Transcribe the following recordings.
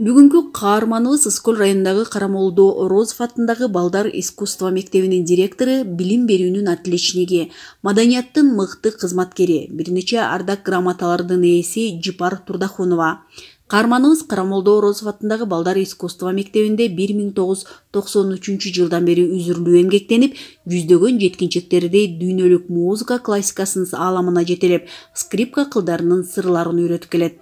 Бүгүнкү каарманыбыз Ыскөл районундагы Карамолдо Розов атындагы Балдар искусство мектебинин директору, билим берүүнүн отличниги, маданияттын мыкты кызматкери, бир нече ардак грамоталардын ээси Жипар Турдахунова. Каарманыбыз Карамолдо Розов атындагы Балдар искусство мектебинде 1993 жылдан бери үзүрүлүү эмгектенип, жүздөгөн жеткинчектерди дүйнөлүк музыка классикасынын ааламына жетелеп, скрипка кылдарынын сырларын үйрөтүп келет.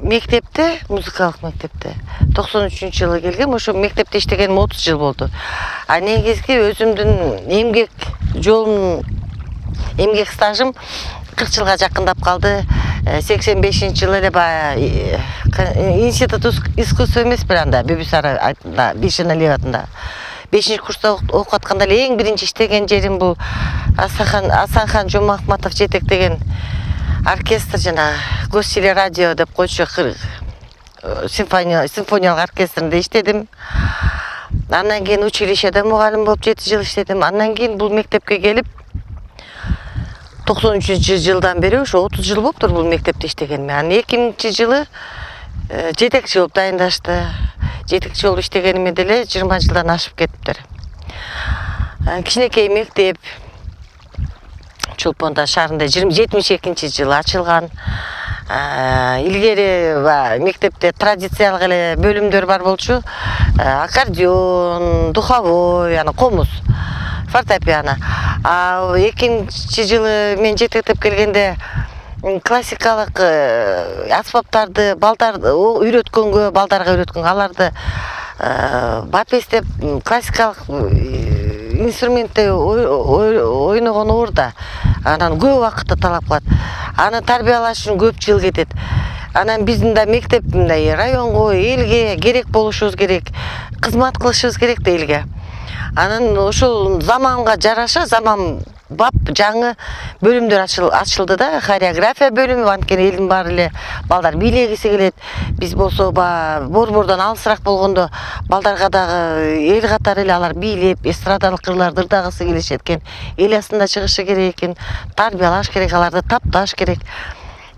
Мектепте, музыкалык мектепте 93-жылы келгем, ошо мектепте иштегеним 30 жыл болду. А негизги өзүмдүн эмгек жолум, эмгек стажым 40 жылга жакындап калды. 85-жылы эле баягы институт искусство эмес бир анда, Бибисара айтында, Бишина Леватында. 5-курста окуп атканда эле эң биринчи иштеген жерим бул Асанхан Жомахматов жетектеген оркестр жана Гостелерадио деп койчу симфониялык оркестринде иштедим. Андан кийин училищеде мугалим болуп 7 жыл иштедим. Андан кийин бул мектепке келип 93-жылдан бери ошо 30 жыл болуптур бул мектепте иштегениме. Анан 2000-жылы жетекчи болуп дайындашты. Жетекчи болуп иштегениме деле 20 жылдан ашып кетиптир. Кичинекей мектеп Чолпонда шаарында 72-жылы ачылган. Илгери мектепте традициялык эле бөлүмдөр бар болчу. Аккордеон, духовой, комуз, фортепиано. 2000-жылы мен жетектеп келгенде классикалык аспаптарды үйрөткөнгө, балдарга үйрөткөнгө, аларды бапес деп классикалык инструментте ойногон орда. Анан көп убакытты талап кылат. Аны тарбиялаш үчүн көп жыл кетет. Анан биздин да мектеп мындай районго, элге керек болушубуз керек, кызмат кылышыбыз керек да элге. Анан ошол заманга жараша, заман бап жаңы бөлүмдөр ачылды да, хореография бөлүмү, анткени элдин баары эле балдар бийлегиси келет. Биз болсо борбордон алысыраак болгондо балдарга дагы эл катары эле алар бийлеп, эстрадалык кырларды ырдагысы келишет экен. Эл астында чыгышы керек экен, тарбиялаш керек, аларды тапташ керек.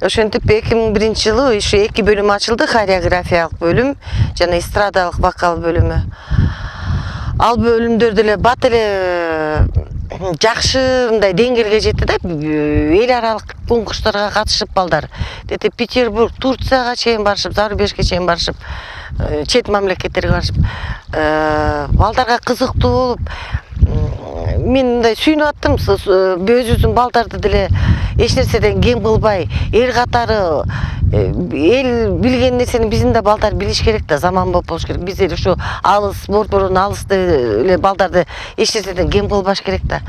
Ошентип 2001-жылы ошо 2 бөлүм ачылды, хореографиялык бөлүм жана эстрадалык вокал бөлүмү. Ал бөлүмдөр деле бат эле жакшы мындай деңгээлге жетти да, эл аралык конкурстарга катышып балдар. Петербург, Турцияга чейин барышып, зарубежге чейин барышып, чет мамлекеттерге барышып, балдарга кызыктуу болуп, мен мындай сүйүнүп аттым, өзүбүздүн балдарды деле эч нерседен кем кылбай, эл катары эл билген нерсени биздин да балдар билиш керек да, заман болуш керек. Биз эле ушу алыс, борбордон алыс эле балдарды эч нерседен кем кылбаш керек да.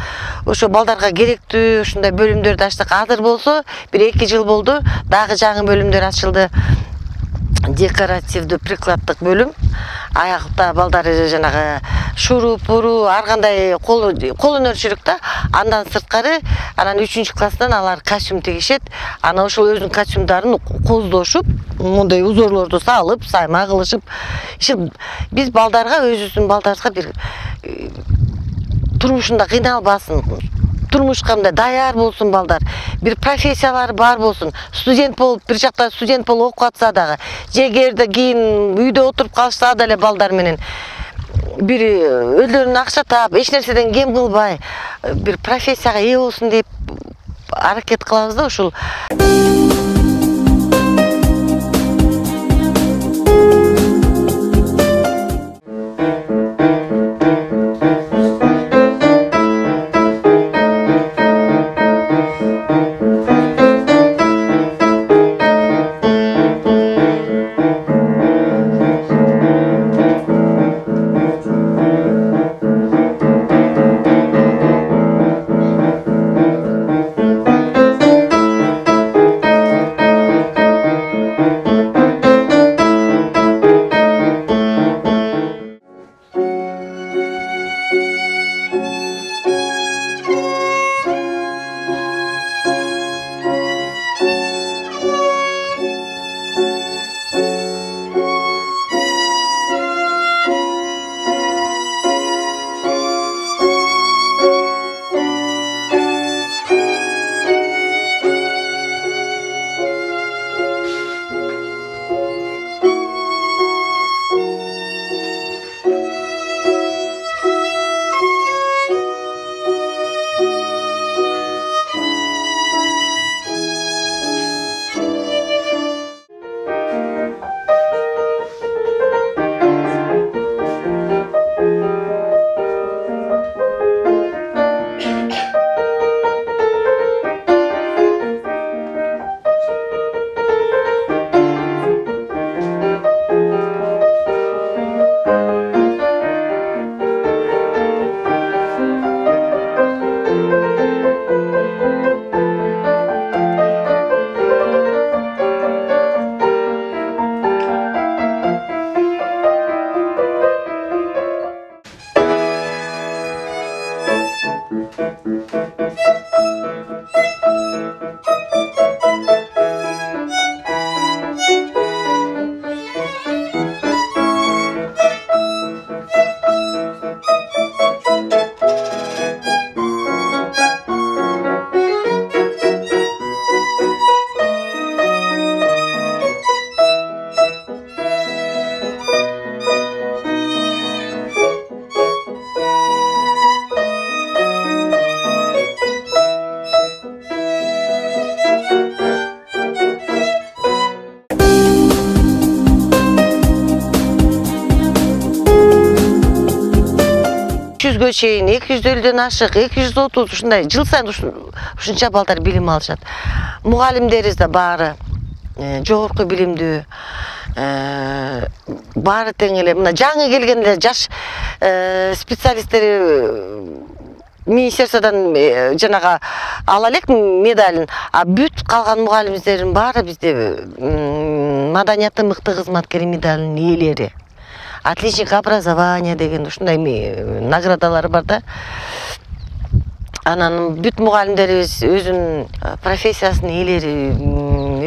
Ошо балдарга керектүү ушундай бөлүмдөрдү ачтык. Азыр болсо бир 2 жыл болду, дагы жаңы бөлүмдөр ачылды. Декоративдүү прикладдык бөлүм. Аякта балдар жанагы шуруп, уру, ар кандай кол өнөрчүлүк да. Андан сырткары, анан 3-класстан алар костюм тигишет. Ана ошол өзүнүн костюмдарын коздошуп, мындай узорлорду салып, сайма кылышып, биз балдарга, өзүбүздүн балдарыбызга бир турмушунда кыйналбасын, турмушка мындай даяр болсун балдар, бир профессиялары бар болсун, студент болуп, бир жакта студент болуп окуп атса дагы, же эгерде кийин үйдө отуруп калышса деле балдар менен бир өздөрүнө акча таап, эч нерседен кем кылбай, бир профессияга ээ болсун деп аракет кылабыз да ушул. Жүзгө чейин 250ден ашык, 230 ушундай жыл сайын ушунча балдар билим алышат. Мугалимдерибиз да баары жогорку билимдүү, баары тең эле мына жаңы келгенде жаш специалисттери министерстводан жанага ала элек медалин, а бүт калган мугалимдердин баары бизде маданияты мыкты кызматкери медалинин ээлери. Отличник образования деген ушундай наградалары бар да. Анан бүт мугалимдерибиз өзүнүн профессиясынын ээлери,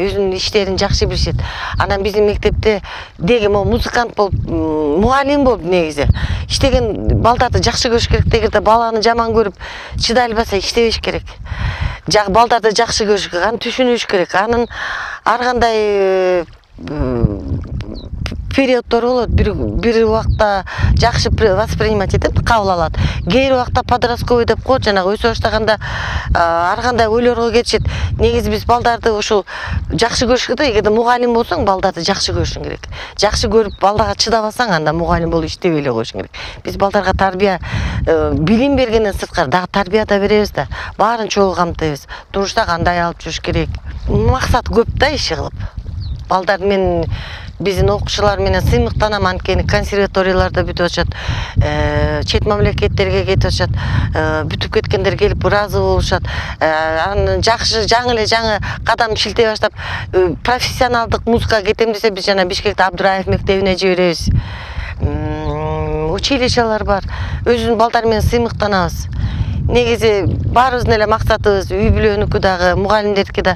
өзүнүн иштерин жакшы билишет. Анан биздин мектепте деги музыкант болуп, мугалим болуп негизи иштеген балдарды жакшы көрүш керек. Эгерде баланы жаман көрүп чыдай албаса иштебеш керек. Балдарды жакшы көрүш керек, аны түшүнүш керек. Анын ар кандай периоддор болот, бир убакта жакшы воспринимать этип кабыл алат. Кээ убакта подростковый деп коет, жанагы өсө баштаганда ар кандай ойлорго кетишет. Негизи биз балдарды ушул жакшы көрүш керек. Эгерде мугалим болсоң, балдарды жакшы көрүшүң керек. Жакшы көрүп балдарга чыдабасаң, анда мугалим болуп иштебей эле коюшуң керек. Биз балдарга тарбия, билим бергенден сырткары дагы тарбия да беребиз да. Баарын чогуу камтыйбыз. Турмушта кандай алып жүрүш керек. Максат көп да иши кылып. Балдар мен биздин окуучулар менен сыймыктанам, анткени консерваторияларда бүтүп атышат, чет мамлекеттерге кетип атышат, бүтүп кеткендер келип ыраазы болушат. Анан жакшы жаңы кадам шилтей баштап, профессионалдык музыкага кетем десе, биз жана Бишкекте Абдураев мектебине жиберебиз. Училищалар бар. Өзүнүн балдар менен сыймыктанабыз. Негизи баарыбыздын эле максатыбыз үй бүлөнүкү дагы, мугалимдердики да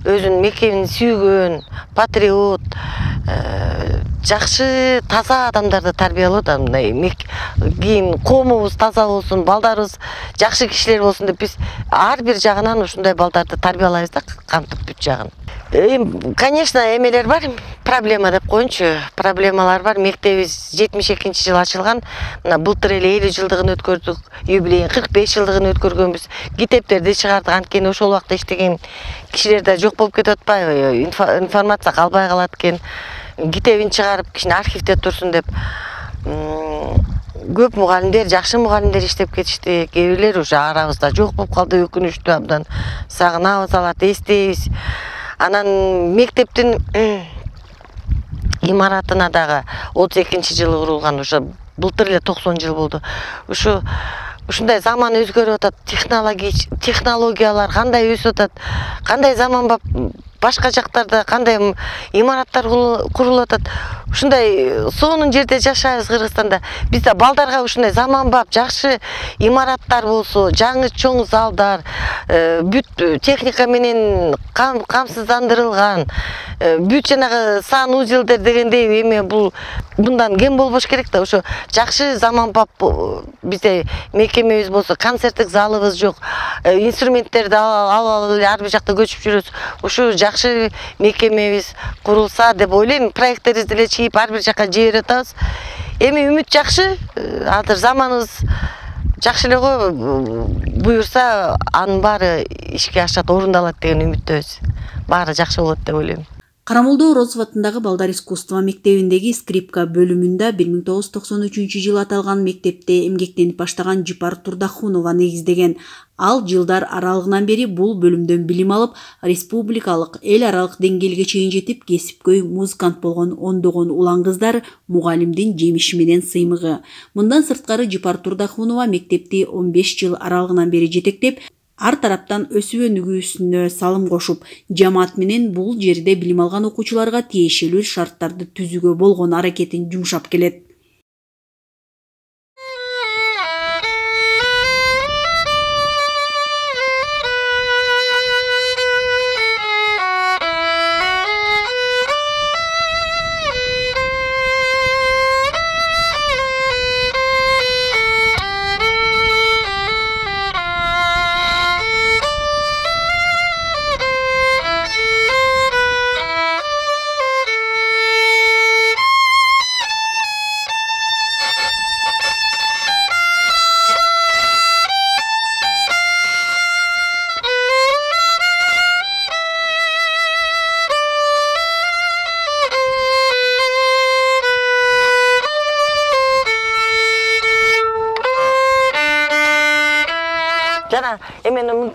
өзүнүн мектебин сүйгөн, патриот, жакшы таза адамдарды тарбиялоо да, мындай кийин коомубуз таза болсун, балдарыбыз жакшы кишилер болсун деп биз ар бир жагынан ушундай балдарды тарбиялайбыз да, кантип бүт жагын. Конечно, эмелер бар, проблема деп коеюнчу. Проблемалар бар. Мектебибиз 72-жыл ачылган. Мына былтыр эле 50 жылдыгын өткөрдүк, юбилейин 45 жылдыгын өткөргөнбүз. Китептерди чыгардык. Анткени ошол убакта иштеген кишилер да жок болуп кетип атпайбы? Информация калбай калат экен. Китебин чыгарып, кичине архивде турсун деп. Көп мугалимдер, жакшы мугалимдер иштеп кетишти. Кээ бирлер уже арабызда жок болуп калды, өкүнүчтүү абдан. Сагынабыз аларды, эстейбиз. Анан мектептин имаратына дагы 32-жылы курулган, ушу былтыр эле 90 жыл болду. Ушундай заман өзгөрүп атат, технологиялар кандай өсүп атат, кандай заманбап башка жактарда кандай имараттар курулуп атат. Ушундай сонун жерде жашайбыз Кыргызстанда. Бизде балдарга ушундай заманбап жакшы имараттар болсо, жаңы чоң залдар, бүт техника менен камсыздандырылган, бүт жанагы сан узелдер дегендей эме мындан кем болбош керек да. Ошо жакшы заманбап бизде мекемебиз болсо, концерттик залыбыз жок, инструменттерди алып эле ар бир жакта көчүп жүрөбүз. Ушу жакшы мекемебиз курулса деп ойлойм. Проекттерибизди эле чийип ар бир жакка жиберип атабыз. Эми үмүт жакшы, азыр заманыбыз жакшы эле го, буюрса анын баары ишке ашат, орундалат деген үмүттөбүз. Баары жакшы болот деп ойлойм. Карамолдо Орозов атындагы балдар искусство мектебиндеги скрипка бөлүмүндө 1993-жылы аталган мектепте эмгектенип баштаган Жипар Турдахунова негиздеген. Ал жылдар аралыгынан бери бул бөлүмдөн билим алып, республикалык, эл аралык деңгээлге чейин жетип, кесипкөй музыкант болгон ондогон улан кыздар мугалимдин жемиши менен сыймыгы. Мындан сырткары Жипар Турдахунова мектепти 15 жыл аралыгынан бери жетектеп, ар тараптан өсүү өнүгүүсүнө салым кошуп, жамаат менен бул жерде билим алган окуучуларга тиешелүү шарттарды түзүүгө болгон аракетин жумшап келет. Жана эменин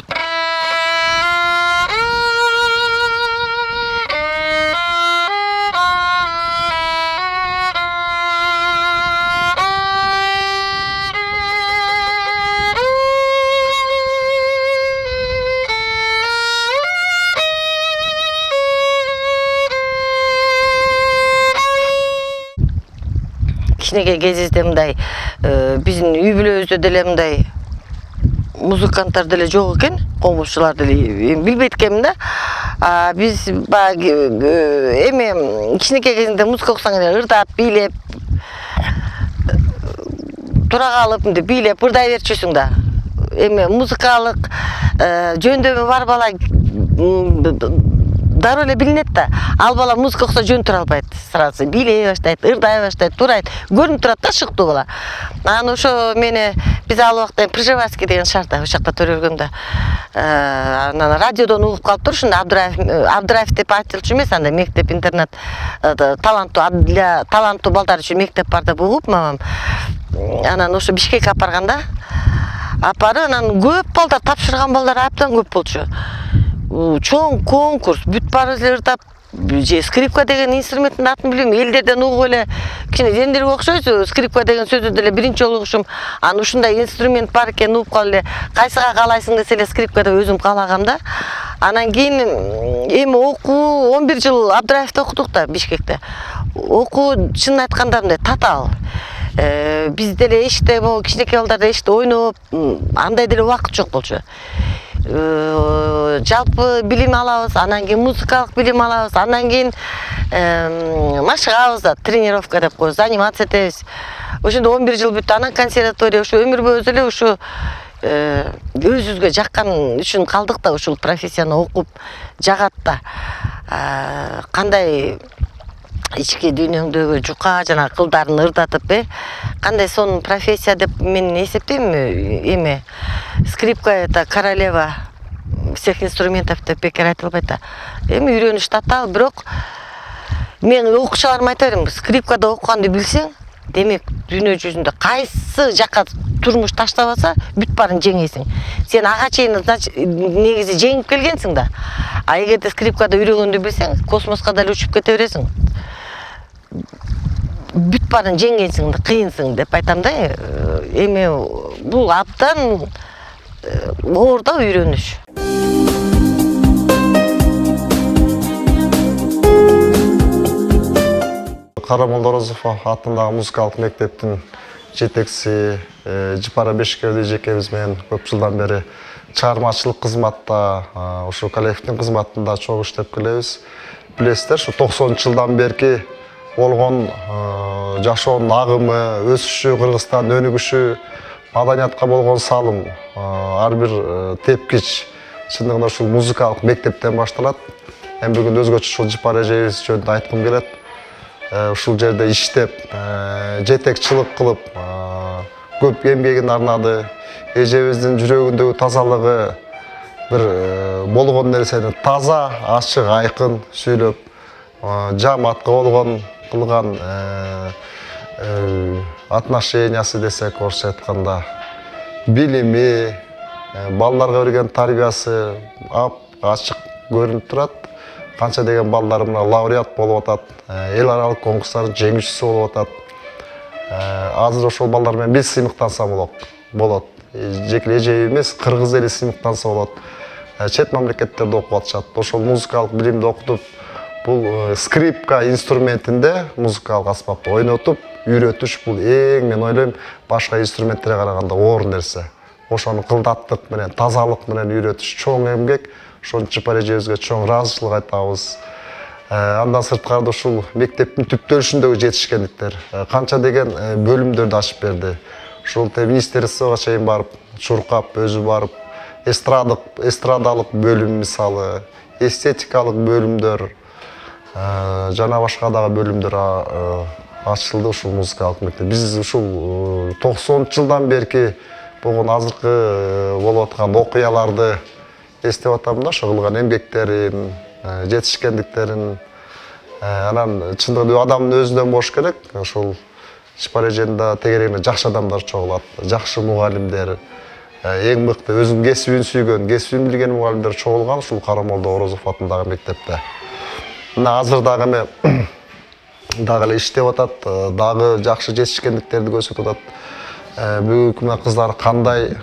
кичинекей кезибизде мындай биздин үй бүлөбүздө деле мындай музыканттар деле жок экен, комушчулар деле билбейт экенмин да. Биз баягы эме кичинекей кезинде музыка окусаң эле ырдап, бийлеп, тура калып, мынтип бийлеп, ырдай берчүсүң да. Эме музыкалык жөндөмү бар бала дароо эле билинет да. Ал бала музыка окуса жөн тура албайт. Сразу бийлей баштайт, ырдай баштайт, турайт. Көрүнүп турат да, шыктуу бала. Анан ошо мени биз ал убакта Пржевальский деген шаарда ошол жакта төрөлгөндө анан радиодон угуп калыптыр. Ушунда Абдраев деп айтылчу эмес, анда мектеп интернат таланттуу балдар үчүн мектеп бар деп угуп мамам. Анан ошо Бишкекке алып барганда, анан көп балдар тапшырган балдар абдан көп болчу. Чоң конкурс, бүт баарыбыз эле ырдап, скрипка деген инструменттин атын билбейм, элдерден угуп эле кичине жендерге окшойбуз, скрипка деген сөздү деле биринчи жолу угушум. Анан ушундай инструмент бар экен угуп калып эле, кайсыга каалайсың десе эле скрипка деп өзүм каалагам да. Анан кийин эми окуу 11 жыл Абдраевде окудук да, Бишкекте. Окуу чынын айтканда мындай татаал. Биз деле эшикте кичинекей балдар эшикте ойноп, андай деле убакыт жок болчу. жалпы билим алабыз, анан кийин музыкалык билим алабыз, анан кийин машыгабыз да, тренировка деп коебуз, заниматься этебиз. Ошондо 11 жыл бүттү, анан консерватория, ушу өмүр бою эле ушу өзүбүзгө жаккан үчүн калдык да, ушул профессияны окуп жагат да. Кандай ички дүйнөңдөгү жука жана кылдарын ырдатып, кандай сонун профессия деп мен эсептейм. Эми скрипка это королева всех инструментов деп бекер айтылбайт да. Эми үйрөнүш татаал, бирок мен окуучуларыма айта берем, скрипкада окуганды билсең, демек дүйнө жүзүндө кайсы жакка турмуш таштабаса бүт баарын жеңесиң. Сен ага чейин негизи жеңип келгенсиң да. А эгерде скрипкада үйрөнгөндү билсең, космоско да учуп кете бересиң. Бүт баарын жеңгенсиң да, кыйынсың деп айтам да. Эми бул абдан оор да үйрөнүш. Карамолдо Орозов атындагы музыкалык мектептин жетекчиси Жипара Бешкерди жекебиз менен көп жылдан бери чыгармачылык кызматта, ушу коллективдин кызматында чогуу иштеп келебиз. Билесиздер, ушу 90-жылдан берки болгон жашоонун агымы, өсүшү, Кыргызстан өнүгүшү, маданиятка болгон салым ар бир тепкич чындыгында ушул музыкалык мектептен башталат. Мен бүгүн өзгөчө ушул Жипара эжебиз жөнүндө айткым келет. Ушул жерде иштеп, жетекчилик кылып, көп эмгегин арнады. Эжебиздин жүрөгүндөгү тазалыгы, бир болгон нерсени таза, ачык, айкын сүйлөп, жаматка болгон кылган отношениясы десек, орусча айтканда, билими, балдарга берген тарбиясы ачык көрүнүп турат. Канча деген балдар мына лауреат болуп атат, эл аралык конкурстардын жеңүүчүсү болуп атат. Азыр ошол балдар менен биз сыймыктанса болот. Жеке эже эмес, кыргыз эли сыймыктанса болот. Чет мамлекеттерде окуп атышат. Ошол музыкалык билимди окутуп, бул скрипка инструментинде музыкалык аспапты ойнотуп, үйрөтүш бул эң, мен ойлойм, башка инструменттерге караганда оор нерсе. Ошону кылдаттык менен, тазалык менен үйрөтүш чоң эмгек. Ошон Жипара эжебизге чоң ыраазычылык айтабыз. Андан сырткары ушул мектептин түптөлүшүндөгү жетишкендиктер, канча деген бөлүмдөрдү ачып берди. Ушул министерствого чейин барып, чуркап, өзү барып, эстрадалык бөлүм мисалы, эстетикалык бөлүмдөр, жана башка дагы бөлүмдөр ачылды ушул музыкалык мектеп. Биз ушул 90-жылдан берки болгон азыркы болуп аткан окуяларды эстеп атам да, ошо кылган эмгектерин, жетишкендиктерин. Анан чындыгында адамдын өзүнөн болуш керек. Ошол Жипара эженде тегерегинде жакшы адамдар чогулат, жакшы мугалимдер, эң мыкты өзүнүн кесибин сүйгөн, кесибин билген мугалимдер чогулган ушул Карамолдо Орозов атындагы мектепте. Мына азыр дагы эле иштеп атат, дагы жакшы жетишкендиктерди көрсөтүп атат. Бүгүнкү мына кыздар кандай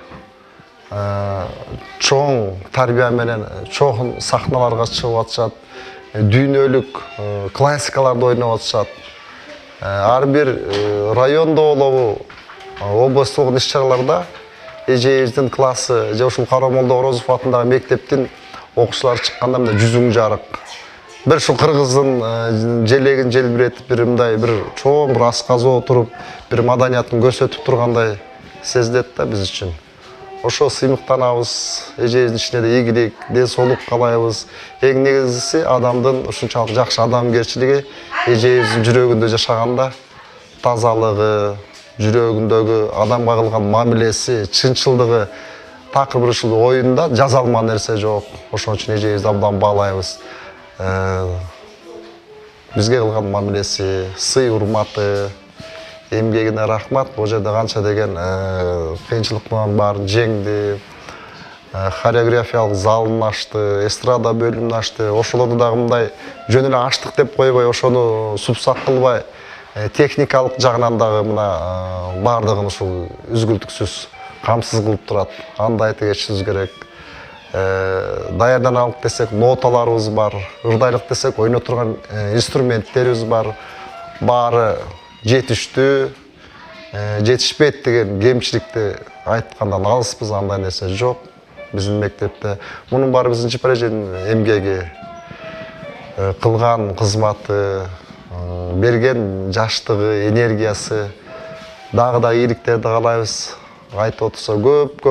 чоң тарбия менен чоң сахналарга чыгып атышат, дүйнөлүк классикаларды ойноп атышат. Ар бир райондо болобу, областта болгон иш-чараларда эжебиздин классы же ушул Карамолдо Орозов атындагы мектептин окуучулары чыкканда мына жүзүң жарык. Бир ушул кыргыздын желегин желбиретип, бир мындай бир чоң бир асказоо туруп, бир маданиятын көрсөтүп тургандай сезилет да биз үчүн. Ошо сыймыктанабыз, эжебиздин ичине да ийгилик, ден соолук каалайбыз. Эң негизгиси адамдын ушунчалык жакшы адамгерчилиги, эжебиздин жүрөгүндө жашаганда тазалыгы, жүрөгүндөгү адамга кылган мамилеси, чынчылдыгы такыр бир ушул оюнда жаза алмаган нерсе жок. Ошон үчүн эжебизди абдан баалайбыз. Бизге кылган мамилеси, сый урматы, эмгегине рахмат. Бул жерде канча деген кыйынчылыктын баарын жеңди. Хореографиялык залын ачты, эстрада бөлүмүн ачты. Ошолорду дагы мындай жөн эле ачтык деп койбой, ошону супсак кылбай, техникалык жагынан дагы мына баардыгын ушул үзгүлтүксүз камсыз кылып турат. Анда айта кетишибиз керек. Даярданалык десек, ноталарыбыз бар, ырдайлык десек, ойно турган инструменттерибиз бар. Баары жетиштүү, жетишпейт деген кемчиликти айткандан алыспыз, андай нерсе жок. биздин мектепте. Мунун баары биздин Жипар эженин эмгеги, кылган кызматы, берген жаштыгы, энергиясы, дагы да ийгиликтерди каалайбыз. Айтып отурса көп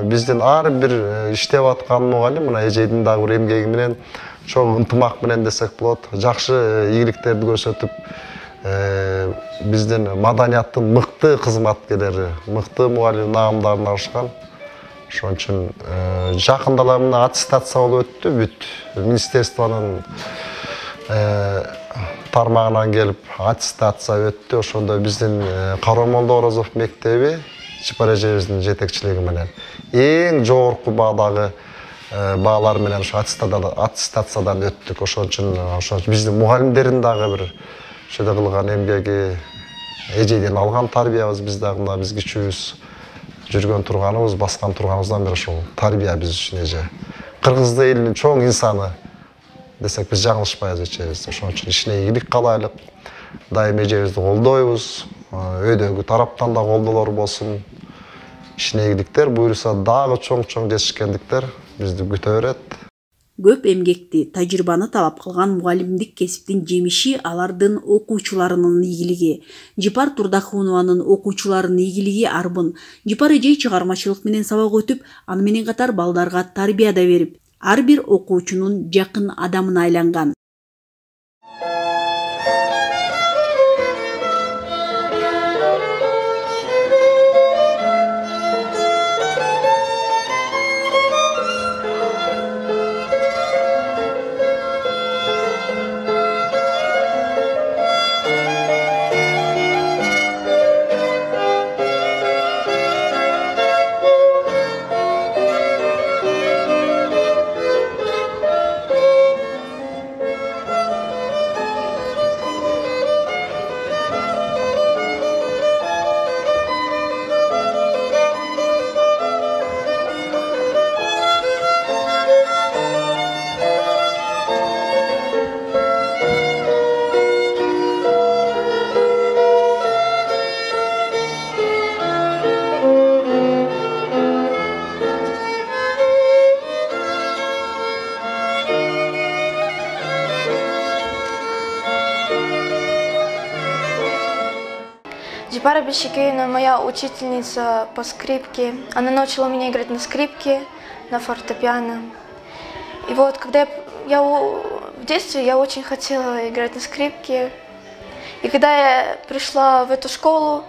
биздин ар бир иштеп аткан мугалим мына эжейдин дагы бир эмгеги менен, чоң ынтымак менен десек болот, жакшы ийгиликтерди көрсөтүп, биздин маданияттын мыкты кызматкерлери, мыкты мугалим наамдарын алышкан. Ошон үчүн жакында эле мына аттестация болуп өттү, бүт министерствонун тармагынан келип аттестация өттү. Ошондо биздин Карамолдо Орозов мектеби Жипар эжебиздин жетекчилиги менен эң жогорку баадагы баалар менен ошо аттестациядан өттүк. Ошон үчүн биздин мугалимдердин дагы бир ошондой кылган эмгеги, эжейден алган тарбиябыз, биз дагы мына биз кичүүбүз жүргөн турганыбыз, баскан турганыбыздан бери ошол тарбия биз үчүн эже. Кыргыз элинин чоң инсаны десек биз жаңылышпайбыз эжебиз. Ошон үчүн ишине ийгилик каалайлык. Дайым эжебизди колдойбуз. Өйдөгү тараптан да колдоолор болсун. Ишине ийгиликтер буюрса дагы чоң жетишкендиктер бизди күтө берет. Көп эмгекти, тажрыйбаны талап кылган мугалимдик кесиптин жемиши алардын окуучуларынын ийгилиги. Жипар Турдахунованын окуучуларынын ийгилиги арбын. Жипар эже чыгармачылык менен сабак өтүп, аны менен катар балдарга тарбия да берип, ар бир окуучунун жакын адамына айланган. Жипара Бишикеевна моя учительница по скрипке. Она научила меня играть на скрипке, на фортепиано. И вот, когда в детстве я очень хотела играть на скрипке. И когда я пришла в эту школу,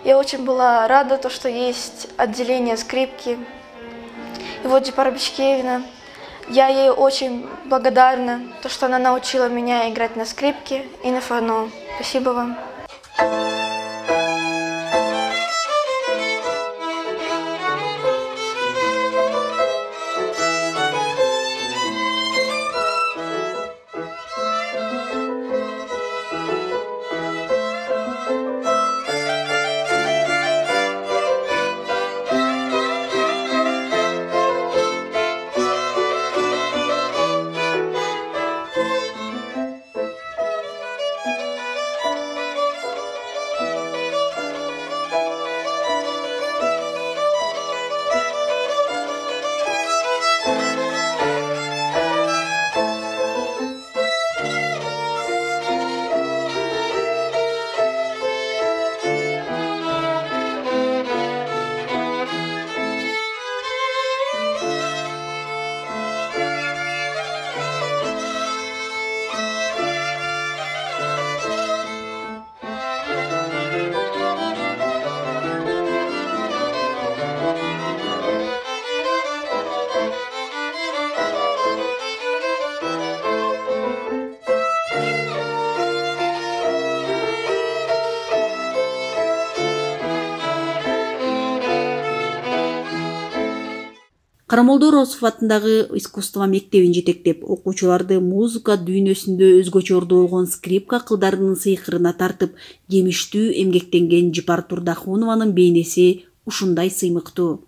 я очень была рада, что есть отделение скрипки. И вот Жипара Бишикеевна, я ей очень благодарна, что она научила меня играть на скрипке и на фано. Спасибо вам. Карамолдо Орозов атындагы искусство мектебин жетектеп, окуучуларды музыка дүйнөсүндө өзгөчө ордолгон скрипка кылдарынын сыйкырына тартып, жемиштүү эмгектенген Жипар Турдахунованын бейнеси ушундай сыймыктуу.